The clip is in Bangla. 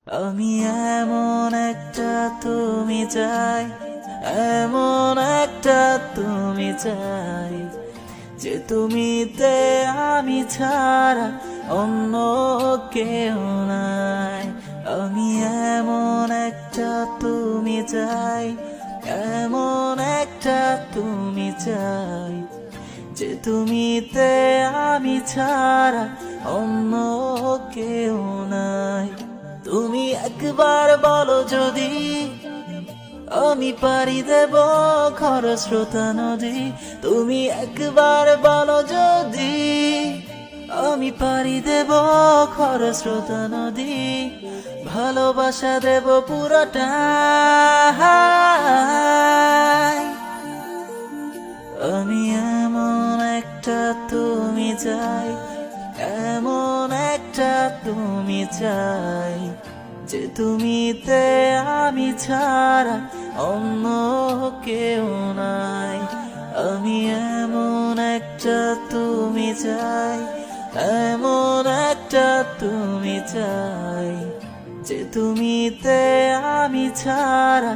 আমি এমন একটা তুমি চাই, এমন একটা তুমি চাই, যে তুমিতে আমি ছাড়া অন্য কেউ নাই। আমি এমন একটা তুমি চাই, এমন একটা তুমি চাই, যে তুমিতে আমি ছাড়া অন্য কেউ নাই। তুমি একবার বলো যদি, আমি পাড়ি দেব খরস্রোতা নদী। তুমি একবার বলো যদি, আমি পাড়ি দেব খরস্রোতা নদী। ভালোবাসা দেব পুরোটা। আমি এমন একটা তুমি চাই, এমন একটা তুমি চাই, যে তুমিতে আমি ছাড়া অন্য কেউ নাই। আমি এমন একটা তুমি চাই, এমন একটা তুমি চাই, যে তুমিতে আমি ছাড়া